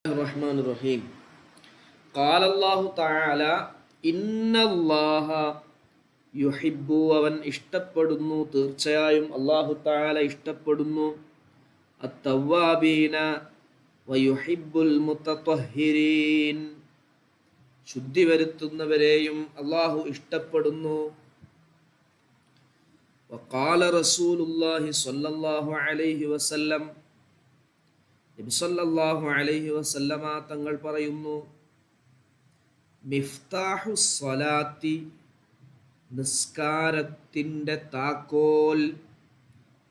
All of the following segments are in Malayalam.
الرحمن الرحيم قال الله تعالى إن الله يحب അവൻ ഇഷ്ടപ്പെടുന്നു തീർച്ചയായും അല്ലാഹു തആല ഇഷ്ടപ്പെടുന്നു അത്തവ്വാബീന വയുഹിബ്ബുൽ മുത്തത്വഹിരീൻ ശുദ്ധി വരുത്തുന്നവരെയും അല്ലാഹു ഇഷ്ടപ്പെടുന്നു വഖാല റസൂലുള്ളാഹി സ്വല്ലല്ലാഹു അലൈഹി വസല്ലം നബി സല്ലല്ലാഹു അലൈഹി വസല്ലമ തങ്ങൾ പറയുന്നു മിഫ്താഹു സ്വലാത്തി നിസ്കാരത്തിൻ്റെ താക്കോൽ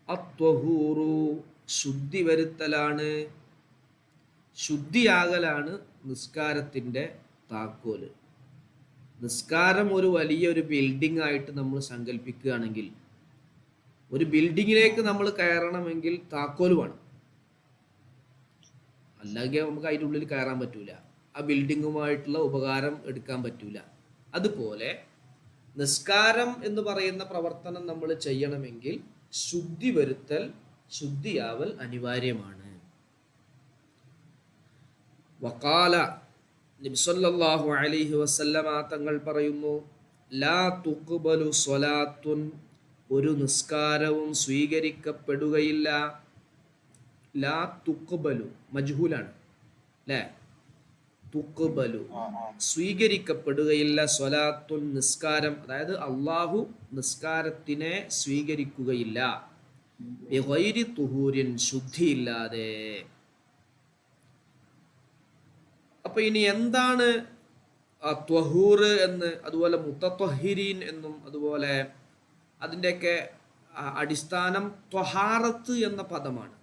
അത്വഹൂറു ശുദ്ധി വരുത്തലാണ്, ശുദ്ധിയാകലാണ് നിസ്കാരത്തിൻ്റെ താക്കോൽ. നിസ്കാരം ഒരു വലിയൊരു ബിൽഡിംഗ് ആയിട്ട് നമ്മൾ സങ്കല്പിക്കുകയാണെങ്കിൽ ഒരു ബിൽഡിങ്ങിലേക്ക് നമ്മൾ കയറണമെങ്കിൽ താക്കോൽ വേണം, അല്ലെങ്കിൽ നമുക്ക് അതിൻ്റെ ഉള്ളിൽ കയറാൻ പറ്റൂല, ആ ബിൽഡിങ്ങുമായിട്ടുള്ള ഉപകാരം എടുക്കാൻ പറ്റൂല. അതുപോലെ നിസ്കാരം എന്ന് പറയുന്ന പ്രവർത്തനം നമ്മൾ ചെയ്യണമെങ്കിൽ ശുദ്ധി വരുത്തൽ, ശുദ്ധിയാവൽ അനിവാര്യമാണ്. വഖാല നബി സല്ലല്ലാഹു അലൈഹി വസല്ലമ തങ്ങൾ പറയുന്നു ലാ തുഖ്ബലു സ്വലാത്തുൻ ഒരു നിസ്കാരവും സ്വീകരിക്കപ്പെടുകയില്ല. ലാ തുഖ്ബലു മജ്ഹൂലാണ് അല്ലേ, തുഖ്ബലു സ്വീകരിക്കപ്പെടുകയില്ല, സ്വലാത്തുൻ നിസ്കാരം, അതായത് അള്ളാഹു നിസ്കാരത്തിനെ സ്വീകരിക്കുകയില്ല, ബിഗൈരി തുഹൂരിൻ ശുദ്ധിയില്ലാതെ. അപ്പൊ ഇനി എന്താണ് ത്വഹൂർ എന്ന്, അതുപോലെ മുത്തത്വഹിരീൻ എന്നും, അതുപോലെ അതിൻ്റെയൊക്കെ അടിസ്ഥാനം ത്വഹാറത്ത് എന്ന പദമാണ്.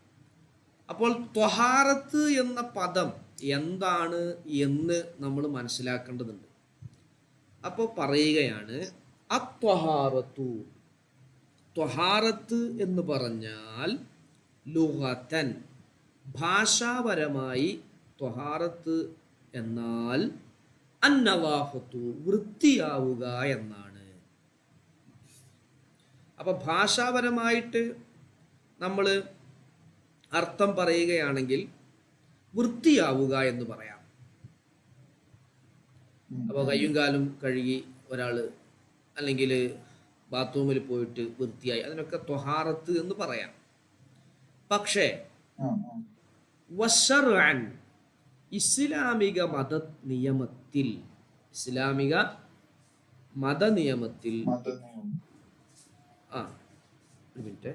അപ്പോൾ ത്വഹാറത്ത് എന്ന പദം എന്താണ് എന്ന് നമ്മൾ മനസ്സിലാക്കേണ്ടതുണ്ട്. അപ്പോൾ പറയുകയാണ് അത്വഹാറത്തു, ത്വഹാറത്ത് എന്ന് പറഞ്ഞാൽ ലുഗതൻ ഭാഷാപരമായി ത്വഹാറത്ത് എന്നാൽ അന്നവാഹത്തു വൃത്തിയാവുക എന്നാണ്. അപ്പൊ ഭാഷാപരമായിട്ട് നമ്മൾ അർത്ഥം പറയുകയാണെങ്കിൽ വൃത്തിയാവുക എന്ന് പറയാം. അപ്പോൾ കയ്യും കാലും കഴുകി ഒരാൾ അല്ലെങ്കിൽ ബാത്റൂമിൽ പോയിട്ട് വൃത്തിയായി, അതിനൊക്കെ ത്വഹാറത്ത് എന്ന് പറയാം. പക്ഷേ വശർഅൻ ഇസ്ലാമിക മതനിയമത്തിൽ, ഇസ്ലാമിക മതനിയമത്തിൽ ഒരു മിനിറ്റ്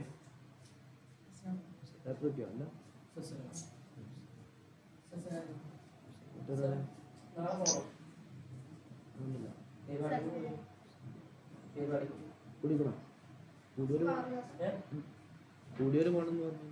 കൂടിയൊരു പോണെന്ന് പറഞ്ഞു.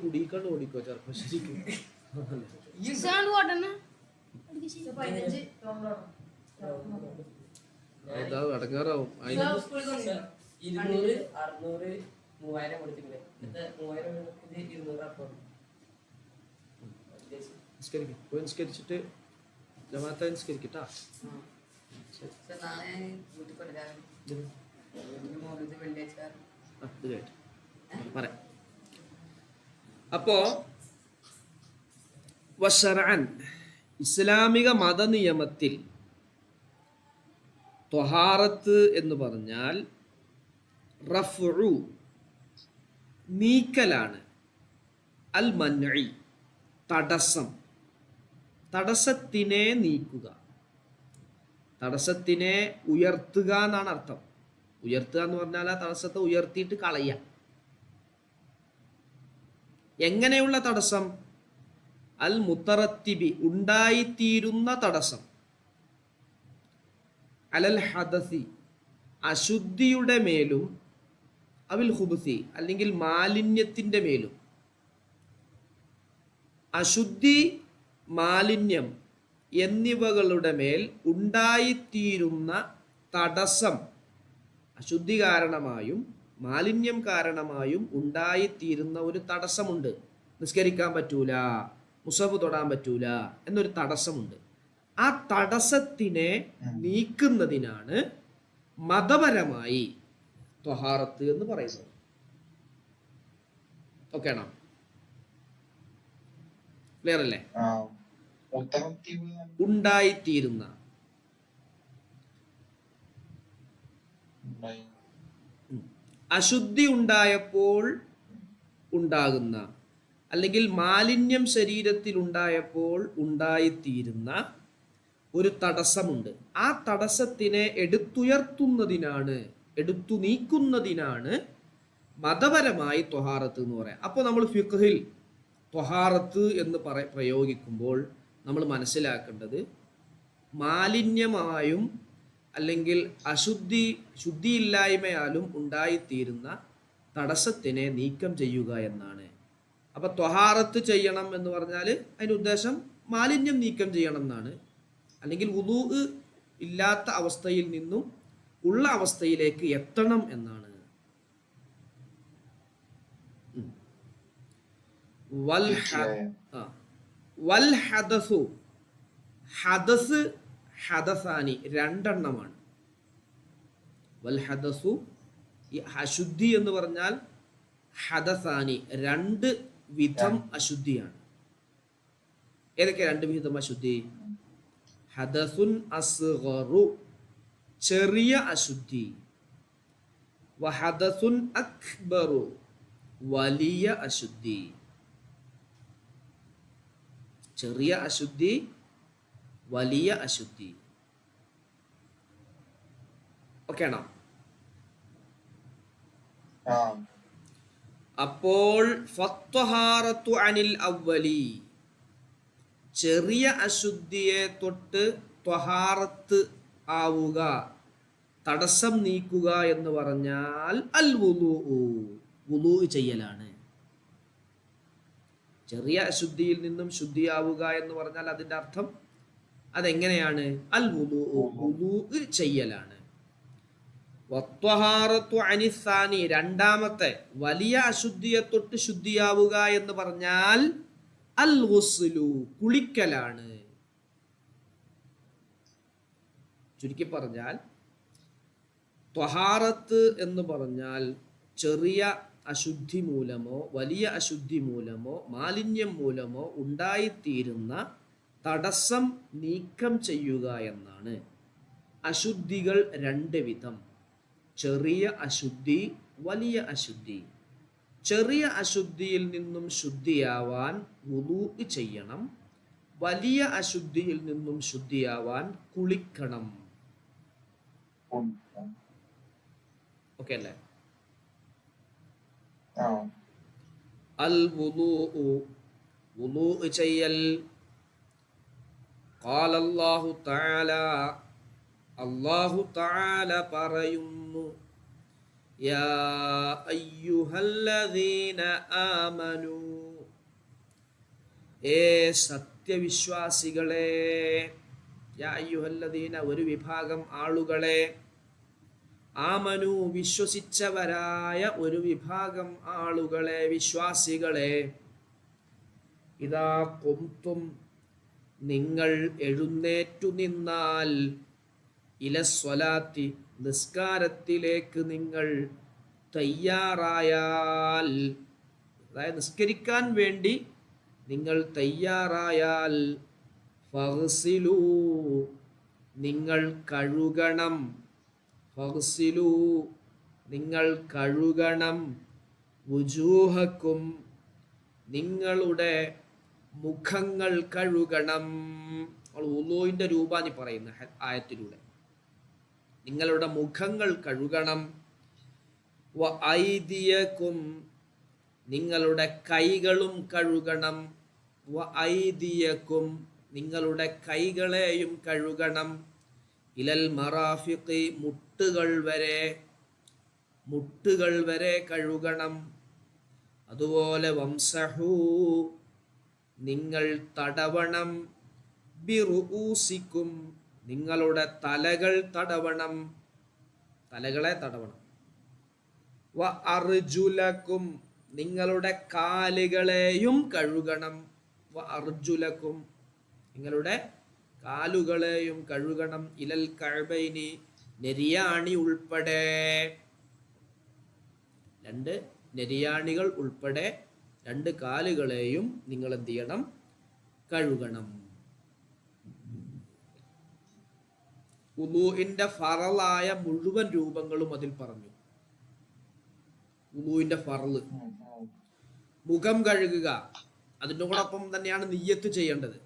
കുടിക്കാണ്ട് ഓടിക്കോ ചെറുപ്പം ശരിക്കും അടങ്ങാറാവും. നിസ്കരിച്ചിട്ട് ജമാഅത്തെ നിസ്കരിക്കട്ടാ. അപ്പോ വശർഅൻ ഇസ്ലാമിക മതനിയമത്തിൽ ത്വഹാറത്ത് എന്ന് പറഞ്ഞാൽ റഫ്ഉ നീക്കലാണ്, അൽ മൻഇ തടസ്സം, തടസ്സത്തിനെ നീക്കുക, തടസ്സത്തിനെ ഉയർത്തുക എന്നാണ് അർത്ഥം. ഉയർത്തുക എന്ന് പറഞ്ഞാൽ ആ തടസ്സത്തെ ഉയർത്തിയിട്ട് കളയുക. എങ്ങനെയുള്ള തടസ്സം? അൽ മുത്തറത്തിബി ഉണ്ടായിത്തീരുന്ന തടസ്സം, അലൽ ഹദസി അശുദ്ധിയുടെ മേലും, അവിൽ ഹുബ്സി അല്ലെങ്കിൽ മാലിന്യത്തിൻ്റെ മേലും. അശുദ്ധി, മാലിന്യം എന്നിവകളുടെ മേൽ ഉണ്ടായിത്തീരുന്ന തടസ്സം അശുദ്ധി കാരണമായും മാലിന്യം കാരണമായും ഉണ്ടായിത്തീരുന്ന ഒരു തടസ്സമുണ്ട്. നിസ്കരിക്കാൻ പറ്റൂല, മുസഫ് തൊടാൻ പറ്റൂല എന്നൊരു തടസ്സമുണ്ട്. ആ തടസ്സത്തിനെ നീക്കുന്നതിനാണ് മതപരമായി ത്വഹാറത്ത് എന്ന് പറയുന്നത്. ഓക്കെ ആണോ? ക്ലിയർ അല്ലേ? ഉണ്ടായിത്തീരുന്ന അശുദ്ധി ഉണ്ടായപ്പോൾ ഉണ്ടാകുന്ന അല്ലെങ്കിൽ മാലിന്യം ശരീരത്തിൽ ഉണ്ടായപ്പോൾ ഉണ്ടായിത്തീരുന്ന ഒരു തടസ്സമുണ്ട്. ആ തടസ്സത്തിനെ എടുത്തുയർത്തുന്നതിനാണ്, എടുത്തു നീക്കുന്നതിനാണ് മതപരമായി ത്വഹാറത്ത് എന്ന് പറയാം. അപ്പോൾ നമ്മൾ ഫിഖ്ഹിൽ ത്വഹാറത്ത് എന്ന് പ്രയോഗിക്കുമ്പോൾ നമ്മൾ മനസ്സിലാക്കേണ്ടത് മാലിന്യമായും അല്ലെങ്കിൽ ശുദ്ധിയില്ലായ്മയാലും ഉണ്ടായിത്തീരുന്ന തടസ്സത്തിനെ നീക്കം ചെയ്യുക എന്നാണ്. അപ്പൊ ത്വഹാറത്ത് ചെയ്യണം എന്ന് പറഞ്ഞാൽ അതിൻ്റെ ഉദ്ദേശം മാലിന്യം നീക്കം ചെയ്യണം എന്നാണ്. അല്ലെങ്കിൽ വുളൂ ഇല്ലാത്ത അവസ്ഥയിൽ നിന്നും ഉള്ള അവസ്ഥയിലേക്ക് എത്തണം എന്നാണ്. വൽ ഹദസു, ഹദസ് ഹദസാനി രണ്ടെണ്ണമാണ്. വൽ ഹദസു, ഈ അശുദ്ധി എന്ന് പറഞ്ഞാൽ ഹദസാനി രണ്ട് വിധം അശുദ്ധിയാണ്. ഏതൊക്കെ രണ്ട് വിധം അശുദ്ധി? ഹദസുൻ അസ്ഗറു ചെറിയ അശുദ്ധി, വഹദസുൻ അക്ബറു വലിയ അശുദ്ധി. ചെറിയ അശുദ്ധി, വലിയ അശുദ്ധി. ഓക്കെ ആണോ? അപ്പോൾ ഫത്വഹാറത്തു അനിൽ അവ്വലി, ചെറിയ അശുദ്ധിയെ തൊട്ട് ത്വഹാറത്ത് ആവുക, തടസ്സം നീക്കുക എന്ന് പറഞ്ഞാൽ അൽ വുളൂ ചെയ്യലാണ്. ചെറിയ അശുദ്ധിയിൽ നിന്നും ശുദ്ധിയാവുക എന്ന് പറഞ്ഞാൽ അതിൻ്റെ അർത്ഥം അതെങ്ങനെയാണ്? അൽ വുളൂ ചെയ്യലാണ്. വത്വഹാറത്തു അനിസാനി രണ്ടാമത്തെ വലിയ അശുദ്ധിയെ തൊട്ട് ശുദ്ധിയാവുക എന്ന് പറഞ്ഞാൽ അൽ ഗുസ്ലു കുളിക്കലാണ്. ചുരുക്കി പറഞ്ഞാൽ ത്വഹാറത്ത് എന്ന് പറഞ്ഞാൽ ചെറിയ അശുദ്ധി മൂലമോ വലിയ അശുദ്ധി മൂലമോ മാലിന്യം മൂലമോ ഉണ്ടായിത്തീരുന്ന തടസ്സം നീക്കം ചെയ്യുക എന്നാണ്. അശുദ്ധികൾ രണ്ട് വിധം, ചെറിയ അശുദ്ധി, വലിയ അശുദ്ധി. ചെറിയ അശുദ്ധിയിൽ നിന്നും ശുദ്ധിയാവാൻ വുളൂ ചെയ്യണം, വലിയ അശുദ്ധിയിൽ നിന്നും ശുദ്ധിയാവാൻ കുളിക്കണം. ഓക്കെ അല്ലേ? അൽ വുളൂ ചെയ്യൽ. ഖാല അല്ലാഹു തആല, അല്ലാഹു തആല പറയുന്നു, യാ അയ്യുഹല്ലദീന ആമനൂ, ഏ സത്യവിശ്വാസികളെ, യാ അയ്യുഹല്ലദീന ഒരു വിഭാഗം ആളുകളെ, ആമനു വിശ്വസിച്ചവരായ ഒരു വിഭാഗം ആളുകളെ, വിശ്വാസികളെ, ഇദാ ഖുംതും നിങ്ങൾ എഴുന്നേറ്റു നിന്നാൽ, ഇലസ്വലാത്തി നിസ്കാരത്തിലേക്ക് നിങ്ങൾ തയ്യാറായാൽ, അതായത് നിസ്കരിക്കാൻ വേണ്ടി നിങ്ങൾ തയ്യാറായാൽ, ഫഗ്സിലൂ നിങ്ങൾ കഴുകണം, ഫഗ്സിലൂ നിങ്ങൾ കഴുകണം, വുജൂഹക്കും നിങ്ങളുടെ മുഖങ്ങൾ കഴുകണം. വുളൂഇന്റെ രൂപാനി പറയുന്ന ആയത്തിലൂടെ നിങ്ങളുടെ മുഖങ്ങൾ കഴുകണം. വ ഐദിയക്കും നിങ്ങളുടെ കൈകളും കഴുകണം. വ ഐദിയക്കും നിങ്ങളുടെ കൈകളെയും കഴുകണം. ഇലൽ മറാഫിഖി മുട്ടുകൾ വരെ കഴുകണം. അതുപോലെ വംസഹു നിങ്ങൾ തടവണം. ബിറുഊസിക്കും നിങ്ങളുടെ തലകൾ തടവണം, തലകളെ തടവണം. വ അർജുലക്കും, നിങ്ങളുടെ കാലുകളെയും കഴുകണം. വ അർജുലക്കും, നിങ്ങളുടെ കാലുകളെയും കഴുകണം. ഇലൽ കഅബൈനി, നെരിയാണി ഉൾപ്പെടെ, രണ്ട് നെരിയാണികൾ ഉൾപ്പെടെ രണ്ട് കാലുകളെയും നിങ്ങൾ എന്ത് ചെയ്യണം? കഴുകണം. വുളൂഇന്റെ ഫറലായ മുഴുവൻ രൂപങ്ങളും അതിൽ പറഞ്ഞു. വുളൂഇന്റെ ഫറല് മുഖം കഴുകുക, അതിനോടൊപ്പം തന്നെയാണ് നിയ്യത്ത് ചെയ്യേണ്ടത്.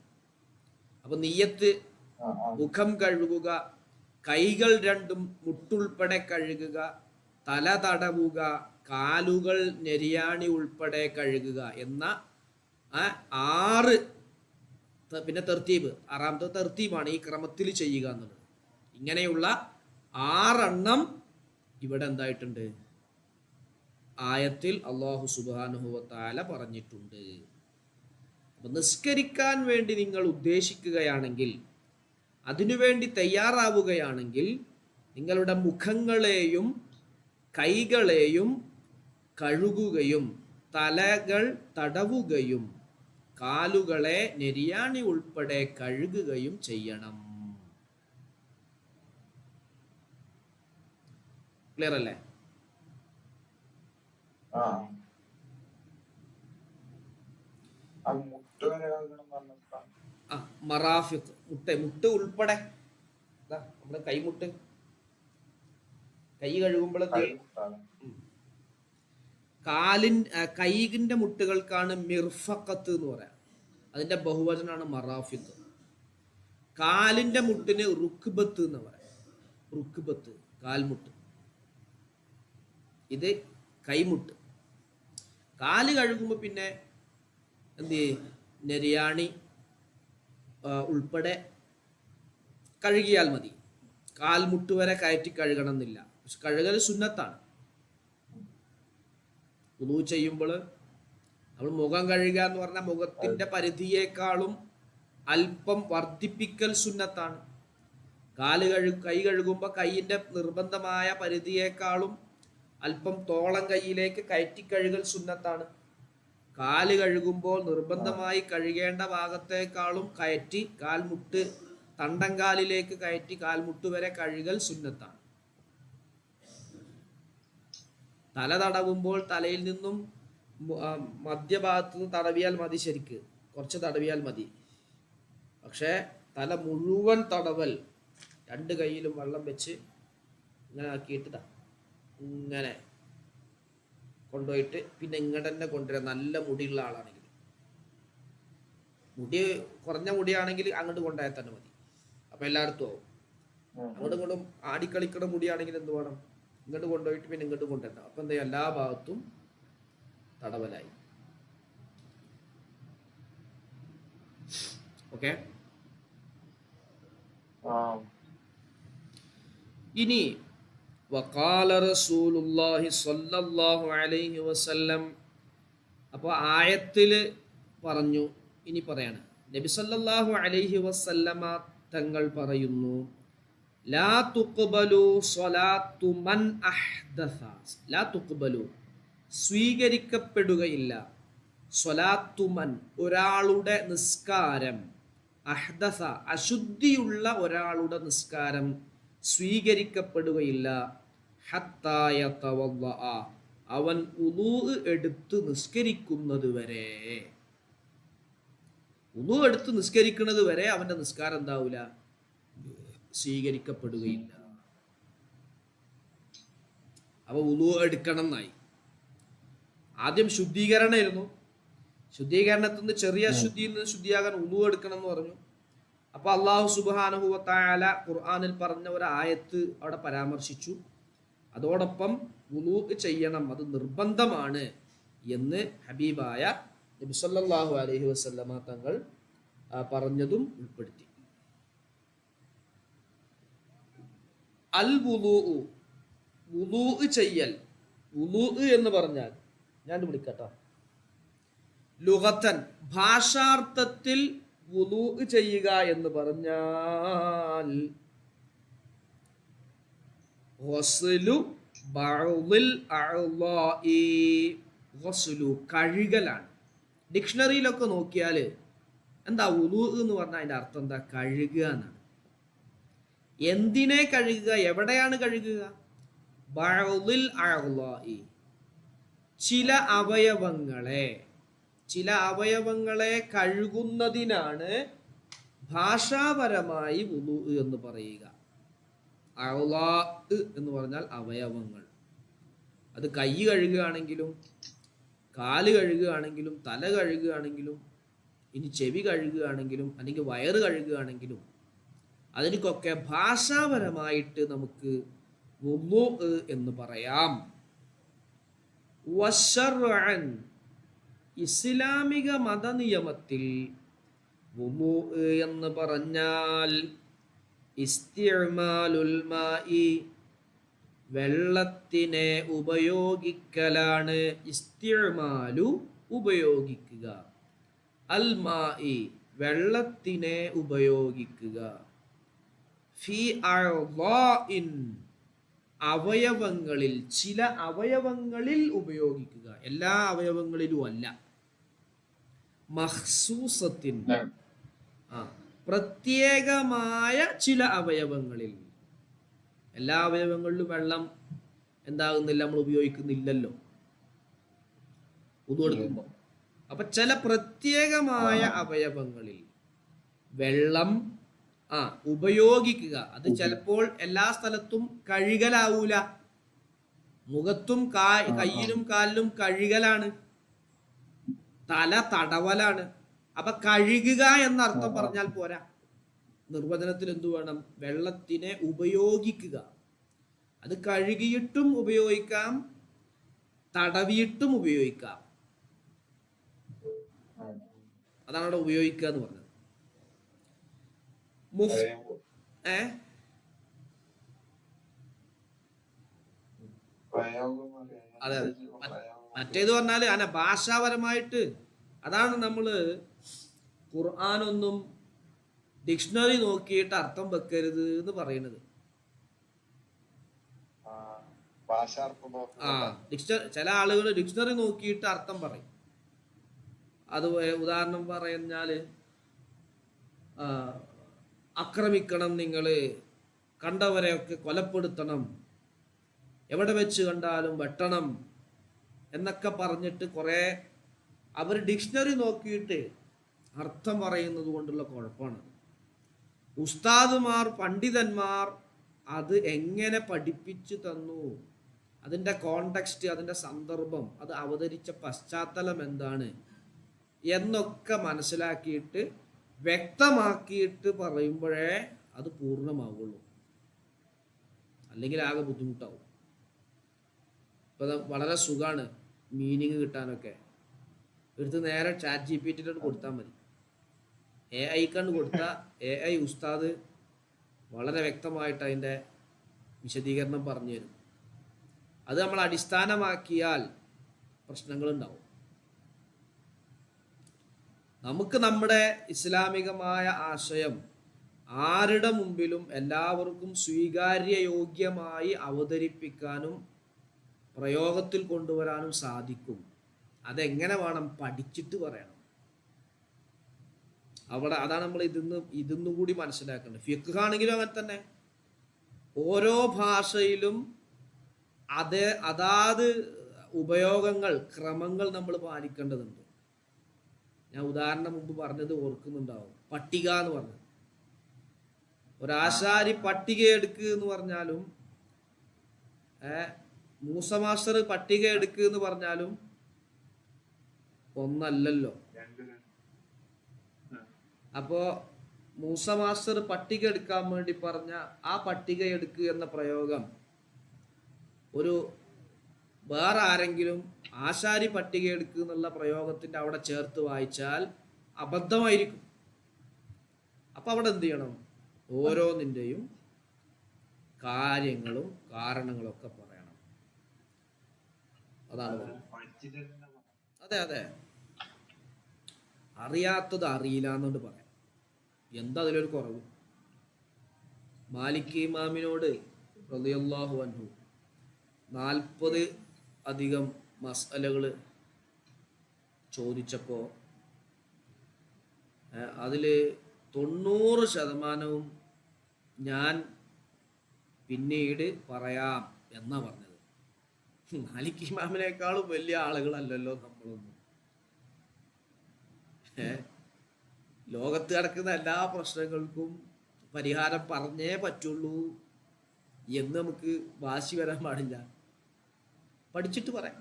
അപ്പൊ നിയ്യത്ത് മുഖം കഴുകുക, കൈകൾ രണ്ടും മുട്ടുൾപ്പെടെ കഴുകുക, തല തടവുക, കാലുകൾ നെരിയാണി ഉൾപ്പെടെ കഴുകുക എന്ന 6 പിന്നെ തെർത്തീബ്, 6ാമത്തെ തെർത്തീബാണ് ഈ ക്രമത്തിൽ ചെയ്യുക എന്നുള്ളത്. ഇങ്ങനെയുള്ള 6 ഇവിടെ എന്തായിട്ടുണ്ട്? ആയത്തിൽ അല്ലാഹു സുബ്ഹാനഹു വ തആല പറഞ്ഞിട്ടുണ്ട്. അപ്പൊ നിസ്കരിക്കാൻ വേണ്ടി നിങ്ങൾ ഉദ്ദേശിക്കുകയാണെങ്കിൽ, അതിനുവേണ്ടി തയ്യാറാവുകയാണെങ്കിൽ, നിങ്ങളുടെ മുഖങ്ങളെയും കൈകളെയും കഴുകുകയും തലകൾ തടവുകയും കാലുകളെ നെരിയാണി ഉൾപ്പെടെ കഴുകുകയും ചെയ്യണം. ക്ലിയർ അല്ലേ? മറാഫിഖ്, മുട്ട് ഉൾപ്പെടെ, നമ്മുടെ കൈമുട്ട്, കൈ കഴുകുമ്പോൾ കൈകിന്റെ മുട്ടുകൾക്കാണ് മിർഫഖത്ത് എന്ന് പറയാം. അതിന്റെ ബഹുവചനാണ് മറാഫിഖ്. കാലിന്റെ മുട്ടിന് റുക്ബത്ത് എന്ന് പറയാം. റുക്ബത്ത് കാൽമുട്ട്, ഇത് കൈമുട്ട്. കാല് കഴുകുമ്പോൾ പിന്നെ എന്ത് ചെയ്യും? നെരിയാണി ഉൾപ്പെടെ കഴുകിയാൽ മതി. കാൽമുട്ട് വരെ കയറ്റി കഴുകണം എന്നില്ല. പക്ഷെ കഴുകൽ സുന്നത്താണ്. വുളൂ ചെയ്യുമ്പോൾ നമ്മൾ മുഖം കഴുകുക എന്ന് പറഞ്ഞാൽ മുഖത്തിന്റെ പരിധിയേക്കാളും അല്പം വർദ്ധിപ്പിക്കൽ സുന്നത്താണ്. കൈ കഴുകുമ്പോൾ കൈയിന്റെ നിർബന്ധമായ പരിധിയേക്കാളും അല്പം തോളം കൈയിലേക്ക് കയറ്റി കഴുകൽ സുന്നത്താണ്. കാല് കഴുകുമ്പോൾ നിർബന്ധമായി കഴുകേണ്ട ഭാഗത്തേക്കാളും കയറ്റി കാൽമുട്ട്, തണ്ടങ്കാലിലേക്ക് കയറ്റി കാൽമുട്ട് വരെ കഴുകൽ സുന്നത്താണ്. തല തടവുമ്പോൾ തലയിൽ നിന്നും മധ്യഭാഗത്ത് നിന്ന് തടവിയാൽ മതി, ശരിക്ക് കുറച്ച് തടവിയാൽ മതി. പക്ഷേ തല മുഴുവൻ തടവൽ, 2 കൈയിലും വെള്ളം വെച്ച് ഇങ്ങനെ ആക്കിയിട്ട് ഇങ്ങനെ കൊണ്ടുപോയിട്ട് പിന്നെ ഇങ്ങോട്ട് തന്നെ കൊണ്ടുവരാം. നല്ല മുടിയുള്ള ആളാണെങ്കിൽ, മുടി കുറഞ്ഞ മുടിയാണെങ്കിൽ അങ്ങോട്ട് കൊണ്ടുപോയാൽ തന്നെ മതി. അപ്പം എല്ലായിടത്തും ആവും. അങ്ങോട്ടും ഇങ്ങോട്ടും ആടിക്കളിക്കണ മുടിയാണെങ്കിൽ എന്ത് വേണം? ഇങ്ങോട്ട് കൊണ്ടുപോയിട്ട് പിന്നെ ഇങ്ങോട്ട് കൊണ്ടുവരണം. അപ്പം എന്താ, എല്ലാ ഭാഗത്തും തടവലായി. ഓക്കെ. ഇനി വഖാല റസൂലുള്ളാഹി സ്വല്ലല്ലാഹു അലൈഹി വസല്ലം, അപ്പോൾ ആയത്തിൽ പറഞ്ഞു, ഇനി പറയാണ്. നബി സല്ലല്ലാഹു അലൈഹി വസല്ലമ തങ്ങൾ പറയുന്നു, ലാ തുഖ്ബലു സ്വലാത്തു മൻ അഹ്ദസ, ലാ തുഖ്ബലു സ്വീകരിക്കപ്പെടുകയില്ല, സ്വലാത്തു മൻ ഒരാളുടെ നിസ്കാരം, അഹ്ദസ അശുദ്ധിയുള്ള ഒരാളുടെ നിസ്കാരം സ്വീകരിക്കപ്പെടുകയില്ല, ഹത്താ യതവദ്ദഅ അവൻ ഉളൂ എടുത്ത് നിസ്കരിക്കുന്നത് വരെ. ഉളൂ എടുത്ത് നിസ്കരിക്കുന്നത് വരെ അവന്റെ നിസ്കാരം എന്താവൂല? സ്വീകരിക്കപ്പെടുകയില്ല. അപ്പൊ ഉളൂ എടുക്കണം എന്നായി. ആദ്യം ശുദ്ധീകരണമായിരുന്നു. ശുദ്ധീകരണത്തിൽ നിന്ന് ചെറിയ അശുദ്ധിയിൽ നിന്ന് ശുദ്ധിയാകാൻ ഉളൂ എടുക്കണം എന്ന് പറഞ്ഞു. അപ്പൊ അല്ലാഹു സുബ്ഹാനഹു വ തആല ഖുർആനിൽ പറഞ്ഞ ഒരു ആയത്ത് അവിടെ പരാമർശിച്ചു. അതോടൊപ്പം വുളൂ ചെയ്യണം, അത് നിർബന്ധമാണ് എന്ന് ഹബീബായ നബി സല്ലല്ലാഹു അലൈഹി വസല്ലമ തങ്ങൾ പറഞ്ഞതും ഉൾപ്പെടുത്തി. അൽ വുളൂ, വുളൂ ചെയ്യൽ. വുളൂ എന്ന് പറഞ്ഞാൽ, ഞാൻ വിളിക്കട്ടോ, ലുഗത്തൻ ഭാഷാർത്ഥത്തിൽ വുളൂ ചെയ്യുക എന്ന് പറഞ്ഞാൽ ഗസ്ലു ബഅ്ദിൽ അഅ്ളാഇ, ഗസ്ലു കഴുകലാണ്. ഡിക്ഷണറിയിലൊക്കെ നോക്കിയാൽ എന്താ വുളൂ എന്ന് പറഞ്ഞാൽ അതിൻ്റെ അർത്ഥം എന്താ? കഴുകുക എന്നാണ്. എന്തിനെ കഴുകുക? എവിടെയാണ് കഴുകുക? ബഅ്ദിൽ അഅ്ളാഇ, ചില അവയവങ്ങളെ കഴുകുന്നതിനാണ് ഭാഷാപരമായി വുളൂ എന്ന് പറയുക. അഅ്ളാ എന്ന് പറഞ്ഞാൽ അവയവങ്ങൾ. അത് കൈ കഴുകുകയാണെങ്കിലും കാല് കഴുകുകയാണെങ്കിലും തല കഴുകുകയാണെങ്കിലും ഇനി ചെവി കഴുകുകയാണെങ്കിലും അല്ലെങ്കിൽ വയറ് കഴുകുകയാണെങ്കിലും അതിനൊക്കെ ഭാഷാപരമായിട്ട് നമുക്ക് വുളൂ എന്ന് പറയാം. വശർഅൻ, ഇസ്ലാമിക മതനിയമത്തിൽ വുളൂ എന്ന് പറഞ്ഞാൽ ഇസ്തിഅ്മാലുൽ മായി, വെള്ളത്തിനെ ഉപയോഗിക്കലാണ്. ഇസ്തിഅ്മാലു, ഉപയോഗിക്കുക. അൽ മായി, വെള്ളത്തിനെ ഉപയോഗിക്കുക. ഫി അഅ്ളാഇൻ, അവയവങ്ങളിൽ, ചില അവയവങ്ങളിൽ ഉപയോഗിക്കുക. എല്ലാ അവയവങ്ങളിലും അല്ല. മഖ്സൂസത്തിൻ, പ്രത്യേകമായ ചില അവയവങ്ങളിൽ. എല്ലാ അവയവങ്ങളിലും വെള്ളം എന്താകുന്നില്ല, നമ്മൾ ഉപയോഗിക്കുന്നില്ലല്ലോ വുളൂ എടുക്കുമ്പോൾ. അപ്പൊ ചില പ്രത്യേകമായ അവയവങ്ങളിൽ വെള്ളം ഉപയോഗിക്കുക. അത് ചിലപ്പോൾ എല്ലാ സ്ഥലത്തും കഴുകലാവൂല. മുഖത്തും കയ്യിലും കാലിലും കഴുകലാണ്, തല തടവലാണ്. അപ്പൊ കഴുകുക എന്നർത്ഥം പറഞ്ഞാൽ പോരാ. നിർവചനത്തിൽ എന്തു വേണം? വെള്ളത്തിനെ ഉപയോഗിക്കുക. അത് കഴുകിയിട്ടും ഉപയോഗിക്കാം, തടവിയിട്ടും ഉപയോഗിക്കാം. അതാണ് അവിടെ ഉപയോഗിക്കുക എന്ന് പറഞ്ഞത്. അതെ, മറ്റേത് പറഞ്ഞാല് ഭാഷാപരമായിട്ട് അതാണ് നമ്മള് ഖുർആനൊന്നും ഡിക്ഷണറി നോക്കിയിട്ട് അർത്ഥം വെക്കരുത് എന്ന് പറയുന്നത്. ചില ആളുകൾ ഡിക്ഷണറി നോക്കിയിട്ട് അർത്ഥം പറയും. അത് ഉദാഹരണം പറഞ്ഞാല് ആക്രമിക്കണം, നിങ്ങൾ കണ്ടവരെയൊക്കെ കൊലപ്പെടുത്തണം, എവിടെ വെച്ച് കണ്ടാലും വെട്ടണം എന്നൊക്കെ പറഞ്ഞിട്ട് കുറേ അവർ ഡിക്ഷണറി നോക്കിയിട്ട് അർത്ഥം പറയുന്നത് കൊണ്ടുള്ള കുഴപ്പമാണ്. ഉസ്താദുമാർ, പണ്ഡിതന്മാർ അത് എങ്ങനെ പഠിപ്പിച്ചു തന്നു, അതിൻ്റെ കോണ്ടെക്സ്റ്റ്, അതിൻ്റെ സന്ദർഭം, അത് അവതരിച്ച പശ്ചാത്തലം എന്താണ് എന്നൊക്കെ മനസ്സിലാക്കിയിട്ട് വ്യക്തമാക്കിയിട്ട് പറയുമ്പോഴേ അത് പൂർണ്ണമാവുള്ളൂ. അല്ലെങ്കിൽ ആകെ ബുദ്ധിമുട്ടാവും. ഇപ്പം വളരെ സുഖമാണ് മീനിങ് കിട്ടാനൊക്കെ. എടുത്ത് നേരെ ചാറ്റ് ജിപിടിയിലോട്ട് കൊടുത്താൽ മതി. AI കണ്ട് കൊടുത്താൽ AI ഉസ്താദ് വളരെ വ്യക്തമായിട്ട് അതിൻ്റെ വിശദീകരണം പറഞ്ഞു തരും. അത് നമ്മൾ അടിസ്ഥാനമാക്കിയാൽ പ്രശ്നങ്ങളുണ്ടാവും. നമുക്ക് നമ്മുടെ ഇസ്ലാമികമായ ആശയം ആരുടെ മുമ്പിലും എല്ലാവർക്കും സ്വീകാര്യയോഗ്യമായി അവതരിപ്പിക്കാനും പ്രയോഗത്തിൽ കൊണ്ടുവരാനും സാധിക്കും. അതെങ്ങനെ വേണം? പഠിച്ചിട്ട് പറയണം. അതാണ് നമ്മൾ ഇതിന്ന് കൂടി മനസ്സിലാക്കേണ്ടത്. ഫിഖ് ആണെങ്കിലും അങ്ങനെ തന്നെ. ഓരോ ഭാഷയിലും അതാത് ഉപയോഗങ്ങൾ, ക്രമങ്ങൾ നമ്മൾ പാലിക്കേണ്ടതുണ്ട്. ഞാൻ ഉദാഹരണം മുമ്പ് പറഞ്ഞത് ഓർക്കുന്നുണ്ടാവും. പട്ടിക എന്ന് പറഞ്ഞത്, ഒരാശാരി പട്ടിക എടുക്കുക എന്ന് പറഞ്ഞാലും മൂസ മാസ്റ്റർ പട്ടിക എടുക്കുക എന്ന് പറഞ്ഞാലും ഒന്നല്ലല്ലോ. അപ്പോ മൂസ മാസ്റ്റർ പട്ടിക എടുക്കാൻ വേണ്ടി പറഞ്ഞ ആ പട്ടിക എടുക്കുക എന്ന പ്രയോഗം വേറെ ആരെങ്കിലും ആശാരി പട്ടിക എടുക്കുക എന്നുള്ള പ്രയോഗത്തിന്റെ അവിടെ ചേർത്ത് വായിച്ചാൽ അബദ്ധമായിരിക്കും. അപ്പൊ അവിടെ എന്ത് ചെയ്യണം? ഓരോന്നിൻ്റെയും കാര്യങ്ങളും കാരണങ്ങളും ഒക്കെ പറയണം. അതാണ്. അതെ, അറിയാത്തത് അറിയില്ല എന്നുകൊണ്ട് പറയാം. എന്താ അതിലൊരു കുറവ്? മാലിക് ഇമാമിനോട് റളിയല്ലാഹു അൻഹു 40 അധികം മസ്അലകൾ ചോദിച്ചപ്പോൾ അതിൽ 90% ഞാൻ പിന്നീട് പറയാം എന്നാ പറഞ്ഞത്. മാലിക് ഇമാമിനേക്കാളും വലിയ ആളുകളല്ലല്ലോ നമ്മളൊന്നും. ലോകത്ത് കിടക്കുന്ന എല്ലാ പ്രശ്നങ്ങൾക്കും പരിഹാരം പറഞ്ഞേ പറ്റുള്ളൂ എന്ന് നമുക്ക് വാശി വരാൻ പാടില്ല. പഠിച്ചിട്ട് പറയാം.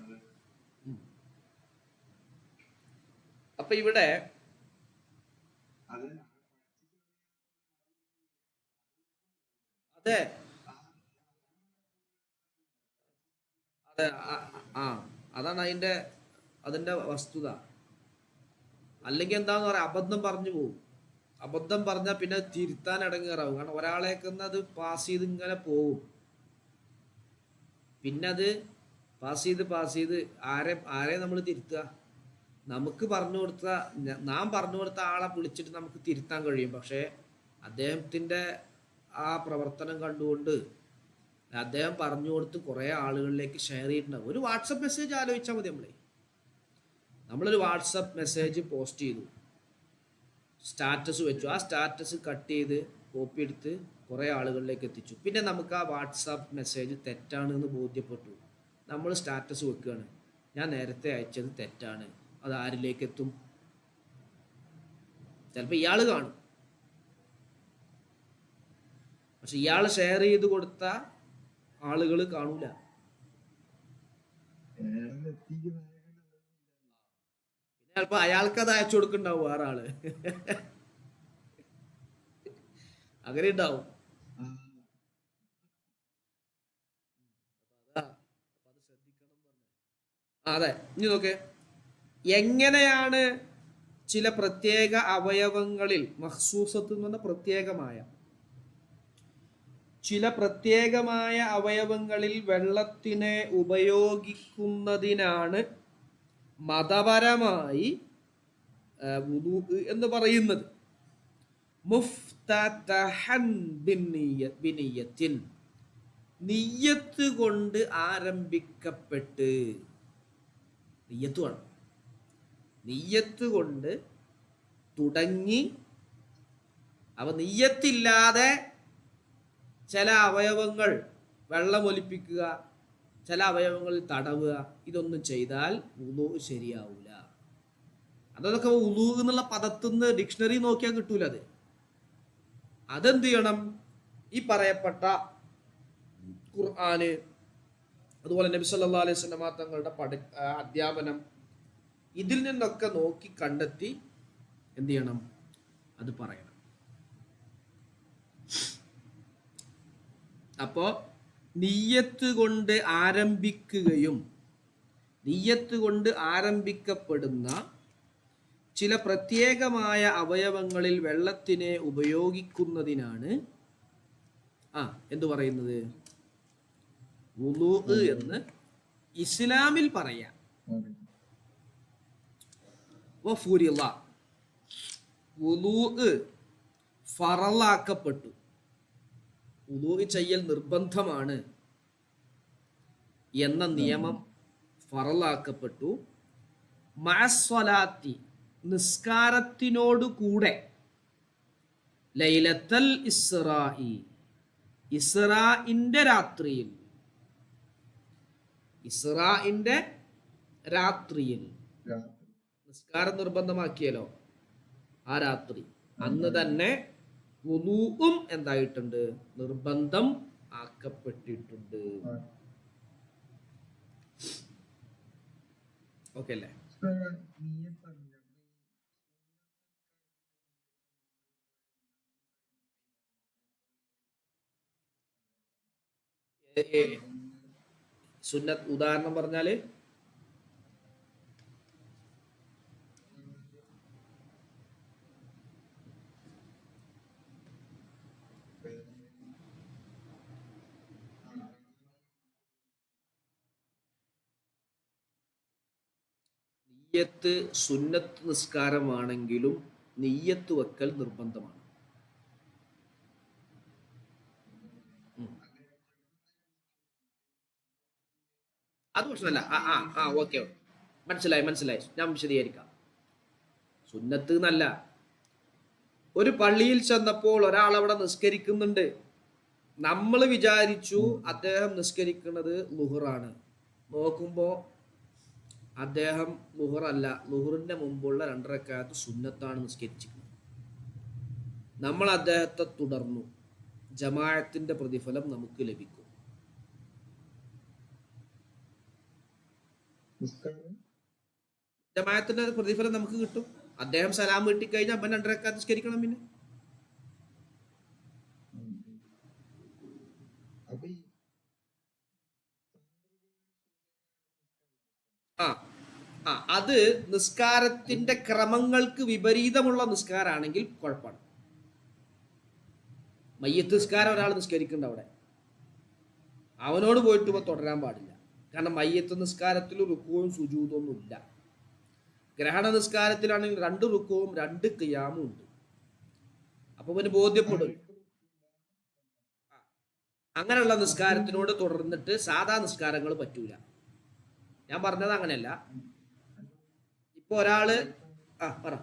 അപ്പൊ ഇവിടെ അതെ അതെ ആ അതാണ് അതിന്റെ വസ്തുത. അല്ലെങ്കിൽ എന്താന്ന് പറയാ, അബദ്ധം പറഞ്ഞു പോകും. അബദ്ധം പറഞ്ഞാൽ പിന്നെ തിരുത്താൻ ഇടങ്ങേറാവും. കാരണം ഒരാളേക്കുന്ന അത് പാസ് ചെയ്ത് ഇങ്ങനെ പോവും. പിന്നെ അത് പാസ് ചെയ്ത് ആരെ നമ്മൾ തിരുത്തുക? നമുക്ക് പറഞ്ഞു കൊടുത്ത നാം പറഞ്ഞു കൊടുത്ത ആളെ വിളിച്ചിട്ട് നമുക്ക് തിരുത്താൻ കഴിയും. പക്ഷേ അദ്ദേഹത്തിൻ്റെ ആ പ്രവർത്തനം കണ്ടുകൊണ്ട് അദ്ദേഹം പറഞ്ഞു കൊടുത്ത് കുറേ ആളുകളിലേക്ക് ഷെയർ ചെയ്തിട്ടുണ്ടാവും. ഒരു വാട്സപ്പ് മെസ്സേജ് ആലോചിച്ചാൽ മതി. നമ്മളൊരു വാട്സപ്പ് മെസ്സേജ് പോസ്റ്റ് ചെയ്തു, സ്റ്റാറ്റസ് വെച്ചു. ആ സ്റ്റാറ്റസ് കട്ട് ചെയ്ത് കോപ്പി എടുത്ത് കുറേ ആളുകളിലേക്ക് എത്തിച്ചു. പിന്നെ നമുക്ക് ആ വാട്സാപ്പ് മെസ്സേജ് തെറ്റാണെന്ന് ബോധ്യപ്പെട്ടു. നമ്മൾ സ്റ്റാറ്റസ് വെക്കുകയാണ്, ഞാൻ നേരത്തെ അയച്ചത് തെറ്റാണ്. അത് ആരിലേക്ക് എത്തും? ചിലപ്പോൾ ഇയാൾ കാണും, പക്ഷെ ഇയാൾ ഷെയർ ചെയ്ത് കൊടുത്ത ആളുകൾ കാണൂല. പിന്നെ ചിലപ്പോൾ അയാൾക്ക് അത് അയച്ചു കൊടുക്കുന്നുണ്ടാവും വേറെ ആള്. അങ്ങനെ ഉണ്ടാവും. അതെ, ഇനി നോക്കേ, എങ്ങനെയാണ് ചില പ്രത്യേക അവയവങ്ങളിൽ മഖ്സൂസത്ത് എന്ന് പറഞ്ഞ ചില പ്രത്യേകമായ അവയവങ്ങളിൽ വെള്ളത്തിനെ ഉപയോഗിക്കുന്നതിനാണ് മതപരമായി വുദൂ എന്ന് പറയുന്നത്. മുഫ്തതഹൻ ബിനിയ്യത്തിൻ, നിയ്യത്ത് കൊണ്ട് ആരംഭിക്കപ്പെട്ട്. നിയ്യത്ത് വേണം. നിയ്യത്ത് കൊണ്ട് തുടങ്ങി. അവ നിയ്യത്തില്ലാതെ ചില അവയവങ്ങൾ വെള്ളമൊലിപ്പിക്കുക, ചില അവയവങ്ങളിൽ തടവുക, ഇതൊന്നും ചെയ്താൽ വുളൂ ശരിയാവൂല. അതൊക്കെ വുളൂ എന്നുള്ള പദത്തുനിന്ന് ഡിക്ഷണറി നോക്കിയാൽ കിട്ടൂല. അതെന്ത് ചെയ്യണം? ഈ പറയപ്പെട്ട ഖുർആന്, അതുപോലെ നബി സല്ലല്ലാഹു അലൈഹി വസല്ലം തങ്ങളുടെ അധ്യാപനം, ഇതിൽ നിന്നൊക്കെ നോക്കി കണ്ടെത്തി എന്ത് ചെയ്യണം? അത് പറയണം. അപ്പോൾ നിയ്യത്ത് കൊണ്ട് ആരംഭിക്കുകയും നിയ്യത്ത് കൊണ്ട് ആരംഭിക്കപ്പെടുന്ന ചില പ്രത്യേകമായ അവയവങ്ങളിൽ വെള്ളത്തിനെ ഉപയോഗിക്കുന്നതിനാണ് എന്തു പറയുന്നത്? വുളൂ എന്ന് ഇസ്ലാമിൽ പറയാം. വുളൂ ഫറലാക്കപ്പെട്ടു. വുളൂ ചെയ്യൽ നിർബന്ധമാണ് എന്ന നിയമം ഫറലാക്കപ്പെട്ടു. മഅസ്സലാത്തി, നിസ്കാരത്തിനോട് കൂടെ, ലൈലത്തൽ ഇസ്റാഇ, ഇസ്റാഇന്റെ രാത്രിയിൽ, ഇസ്റാഇന്റെ രാത്രിയിൽ നിസ്കാരം നിർബന്ധമാക്കിയല്ലോ. ആ രാത്രി അന്ന് തന്നെ വുളൂഉം എന്തായിട്ടുണ്ട്? നിർബന്ധം ആക്കപ്പെട്ടിട്ടുണ്ട്. ഓക്കെ അല്ലേ? സുന്നത്ത് ഉദാഹരണം പറഞ്ഞാല് നിയ്യത്ത് സുന്നത്ത് നിസ്കാരമാണെങ്കിലും നിയ്യത്ത് വെക്കൽ നിർബന്ധമാണ്. അത് പ്രശ്നമല്ല. ആ ആ ആ ഓക്കെ, മനസ്സിലായി മനസ്സിലായി, ഞാൻ വിശദീകരിക്കാം. സുന്നത്ത് എന്നല്ല, ഒരു പള്ളിയിൽ ചെന്നപ്പോൾ ഒരാൾ അവിടെ നിസ്കരിക്കുന്നുണ്ട്. നമ്മൾ വിചാരിച്ചു അദ്ദേഹം നിസ്കരിക്കുന്നത് ലുഹറാണ്. നോക്കുമ്പോൾ അദ്ദേഹം ലുഹറല്ല, ലുഹറിന്റെ മുമ്പുള്ള 2 റക്അത്ത് സുന്നത്താണ് നിസ്കരിച്ചിരിക്കുന്നത്. നമ്മൾ അദ്ദേഹത്തെ തുടർന്നു, ജമാഅത്തിന്റെ പ്രതിഫലം നമുക്ക് ലഭിക്കും. ജമാഅത്തിന്റെ പ്രതിഫലം നമുക്ക് കിട്ടും. അദ്ദേഹം സലാം വീട്ടിക്കഴിഞ്ഞാൽ അവൻ 2 റക്അത്ത് നിസ്കരിക്കണം. പിന്നെ ആ ആ അത് നിസ്കാരത്തിന്റെ ക്രമങ്ങൾക്ക് വിപരീതമുള്ള നിസ്കാരാണെങ്കിൽ കുഴപ്പമാണ്. മയ്യത്ത് നിസ്കാരം ഒരാൾ നിസ്കരിക്കുന്നുണ്ട് അവിടെ, അവനോട് പോയിട്ട് ഇപ്പൊ തുടരാൻ പാടില്ല. കാരണം മയ്യത്ത് നിസ്കാരത്തിൽ റുക്കുവും സുജൂദും ഒന്നും ഇല്ല. ഗ്രഹണ നിസ്കാരത്തിലാണെങ്കിൽ 2 റുക്കുവും 2 ഖിയാമും ഉണ്ട്. അപ്പൊ അവന് ബോധ്യപ്പെടും. അങ്ങനെയുള്ള നിസ്കാരത്തിനോട് തുടർന്നിട്ട് സാധാ നിസ്കാരങ്ങൾ പറ്റൂല. ഞാൻ പറഞ്ഞത് അങ്ങനെയല്ല. ഇപ്പൊ ഒരാള് പറ.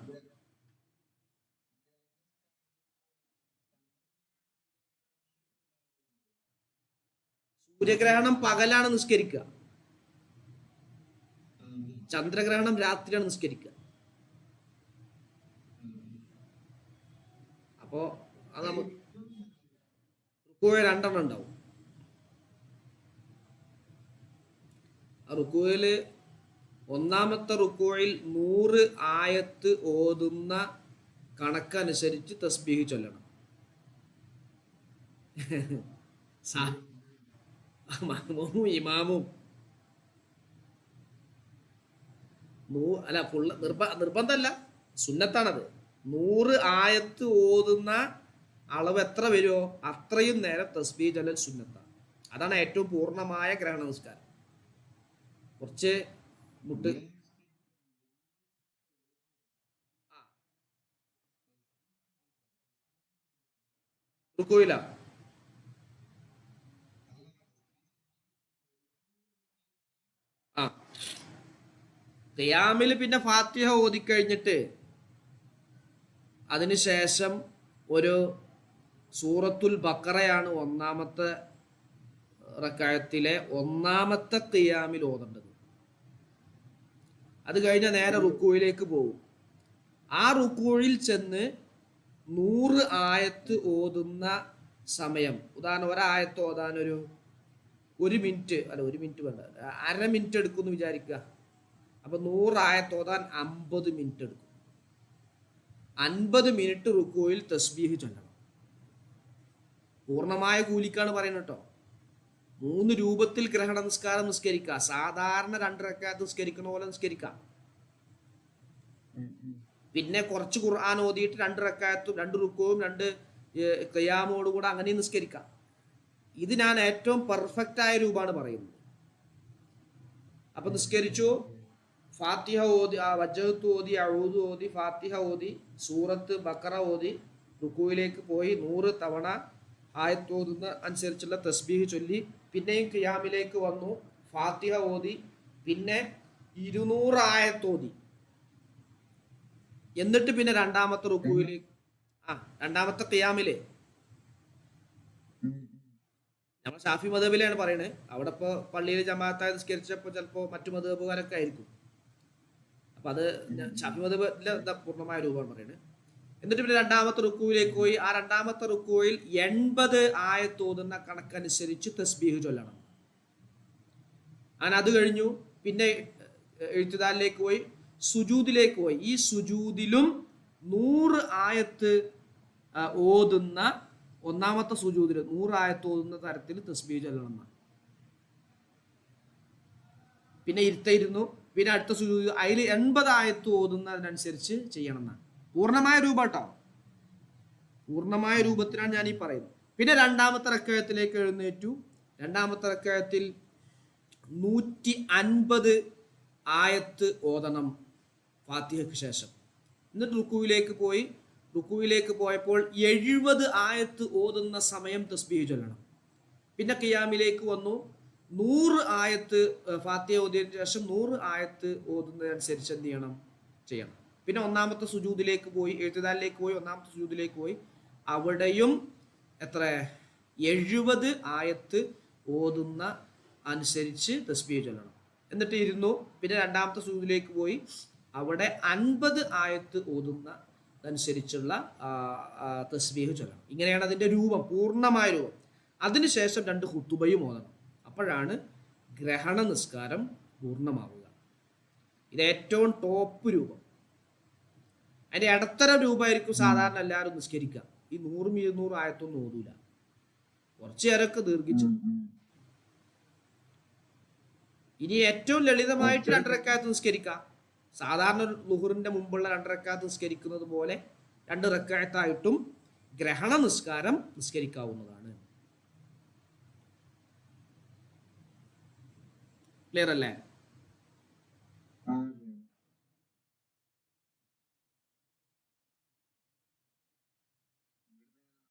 സൂര്യഗ്രഹണം പകലാണ് നിസ്കരിക്കുക, ചന്ദ്രഗ്രഹണം രാത്രിയാണ് നിസ്കരിക്കുക. അപ്പോ അത് നമുക്ക് റുക്കുവ 2 ഉണ്ടാവും. ആ റുക്കുവയില് ഒന്നാമത്തെ റുക്കുവയിൽ 100 ആയത്ത് ഓതുന്ന കണക്കനുസരിച്ച് തസ്ബീഹ് ചൊല്ലണം. ഇമാമും അല്ല, നിർബന്ധമല്ല, സുന്നത്താണത്. 100 ആയത്ത് ഓതുന്ന അളവ് എത്ര വരുമോ അത്രയും നേരം തസ്ബീഹ് ചൊല്ലൽ സുന്നത്താണ്. അതാണ് ഏറ്റവും പൂർണ്ണമായ ഗ്രഹണ നിസ്കാരം. കുറച്ച് മുട്ട് റുക്കുവില ആ ഖിയാമിൽ പിന്നെ ഫാത്തിഹ ഓതിക്കഴിഞ്ഞിട്ട് അതിനുശേഷം ഒരു സൂറത്തുൽ ബഖറയാണ് ഒന്നാമത്തെ റക്അത്തിലെ ഒന്നാമത്തെ ഖിയാമിൽ ഓതേണ്ടത്. അത് കഴിഞ്ഞ നേരെ റുക്കുവിലേക്ക് പോകും. ആ റുക്കുവിൽ ചെന്ന് 100 ആയത്ത് ഓതുന്ന സമയം, ഉദാഹരണം ഒരായത്ത് ഓതാൻ ഒരു മിനിറ്റ്, അല്ല 1 മിനിറ്റ് വേണ്ട, അര മിനിറ്റ് എടുക്കും എന്ന് വിചാരിക്കുക. അപ്പൊ 100 ആയത്ത് ഓതാൻ 50 മിനിറ്റ് എടുക്കും. 50 മിനിറ്റ് റുക്കുവിൽ തസ്ബീഹ് ചൊല്ലണം. പൂർണ്ണമായ കൂലിക്കാണ് പറയുന്നത് കേട്ടോ. 3 രൂപത്തിൽ ഗ്രഹണ നിസ്കാരം നിസ്കരിക്കുക. സാധാരണ 2 റക്അത്ത് നിസ്കരിക്കുന്ന പോലെ നിസ്കരിക്കാം. പിന്നെ കുറച്ച് ഖുർആൻ ഓതിയിട്ട് 2 റക്അത്തും 2 റുക്കുവും 2 ഖിയാമോടും കൂടെ അങ്ങനെ നിസ്കരിക്കാം. ഇത് ഞാൻ ഏറ്റവും പെർഫെക്റ്റ് ആയ രൂപമാണ് പറയുന്നത്. അപ്പൊ നിസ്കരിച്ചു, ഫാത്തിഹ ഓതി, വജ്ജഹത്ത് ഓതി, അഊദു ഓതി, ഫാത്തിഹ ഓതി, സൂറത്ത് ബഖറ ഓതി, റുക്കുവിലേക്ക് പോയി 100 തവണ ആയത്ത് ഓതുന്ന അനുസരിച്ചുള്ള തസ്ബീഹ് ചൊല്ലി, പിന്നെയും ഖിയാമിലേക്ക് വന്നു, ഫാത്തിഹ ഓതി, പിന്നെ 200 ആയത്ത് ഓതി, എന്നിട്ട് പിന്നെ രണ്ടാമത്തെ റുക്കുവിലേക്ക് രണ്ടാമത്തെ ഖിയാമില് നമ്മൾ ഷാഫി മദ്ഹബിലാണ് പറയുന്നത്. അവിടെ ഇപ്പോൾ പള്ളിയിൽ ജമാഅത്തായി നിസ്കരിച്ചപ്പോൾ ചിലപ്പോൾ മറ്റു മദ്ഹബുകാരൊക്കെ ആയിരിക്കും. അപ്പൊ അത് ഷാഫി മദ്ഹബിലെ പൂർണ്ണമായ രൂപമാണ് പറയുന്നത്. എന്നിട്ട് പിന്നെ രണ്ടാമത്തെ റുക്കുവിലേക്ക് പോയി. ആ രണ്ടാമത്തെ റുക്കുവിൽ 80 ആയത്ത് ഓതുന്ന കണക്കനുസരിച്ച് തസ്ബീഹ് ചൊല്ലണം. അങ്ങനെ അത് കഴിഞ്ഞു. പിന്നെ എഴുത്തുദാലിലേക്ക് പോയി, സുജൂദിലേക്ക് പോയി. ഈ സുജൂദിലും 100 ആയത്ത് ഓതുന്ന, ഒന്നാമത്തെ സുജൂദിൽ 100 ആയത്ത് ഓതുന്ന തരത്തിൽ തസ്ബീഹ് ചൊല്ലണം. പിന്നെ ഇരുന്നു. പിന്നെ അടുത്ത സുജൂദ് അതിൽ 80 ആയത്ത് ഓതുന്നതിനനുസരിച്ച് ചെയ്യണം എന്നാണ് പൂർണ്ണമായ രൂപം കേട്ടോ. പൂർണ്ണമായ രൂപത്തിലാണ് ഞാൻ ഈ പറയുന്നത്. പിന്നെ രണ്ടാമത്തെ റക്അത്തിലേക്ക് എഴുന്നേറ്റു. രണ്ടാമത്തെ റക്അത്തിൽ 150 ആയത്ത് ഓതണം ഫാത്തിഹയ്ക്ക് ശേഷം. എന്നിട്ട് റുക്കുവിലേക്ക് പോയി. റുക്കുവിലേക്ക് പോയപ്പോൾ 70 ആയത്ത് ഓതുന്ന സമയം തസ്ബീഹ് ചൊല്ലണം. പിന്നെ ഖിയാമിലേക്ക് വന്നു, 100 ആയത്ത് ഫാത്തിഹ ഓതിയതിനു ശേഷം 100 ആയത്ത് ഓതുന്നതനുസരിച്ച് എന്ത് ചെയ്യണം. പിന്നെ ഒന്നാമത്തെ സുജൂദിലേക്ക് പോയി, എഴുത്തുദാലിലേക്ക് പോയി, ഒന്നാമത്തെ സുജൂദിലേക്ക് പോയി, അവിടെയും എത്ര 70 ആയത്ത് ഓതുന്ന അനുസരിച്ച് തസ്ബീഹ് ചൊല്ലണം. എന്നിട്ട് ഇരുന്നു. പിന്നെ രണ്ടാമത്തെ സുജൂദിലേക്ക് പോയി, അവിടെ 50 ആയത്ത് ഓതുന്ന അനുസരിച്ചുള്ള തസ്ബീഹ് ചൊല്ലണം. ഇങ്ങനെയാണ് അതിൻ്റെ രൂപം, പൂർണ്ണമായ രൂപം. അതിനുശേഷം 2 ഖുതുബയും ഓതണം. അപ്പോഴാണ് ഗ്രഹണ നിസ്കാരം പൂർണ്ണമാവുക. ഇത് ഏറ്റവും ടോപ്പ് രൂപം. അതിൻ്റെ ഇടത്തരം രൂപമായിരിക്കും സാധാരണ എല്ലാവരും നിസ്കരിക്കുക. ഈ 100 200 ആയത്തൊന്നും ഓതൂല, കുറച്ചു നേരമൊക്കെ ദീർഘിച്ചു. ഇനി ഏറ്റവും ലളിതമായിട്ട് 2 റക്അത്ത് നിസ്കരിക്കാം. സാധാരണ ളുഹറിന്റെ മുമ്പുള്ള 2 റക്അത്ത് നിസ്കരിക്കുന്നത് പോലെ 2 റക്അത്തായിട്ടും ഗ്രഹണ നിസ്കാരം നിസ്കരിക്കാവുന്നതാണ്. ക്ലിയർ അല്ലേ?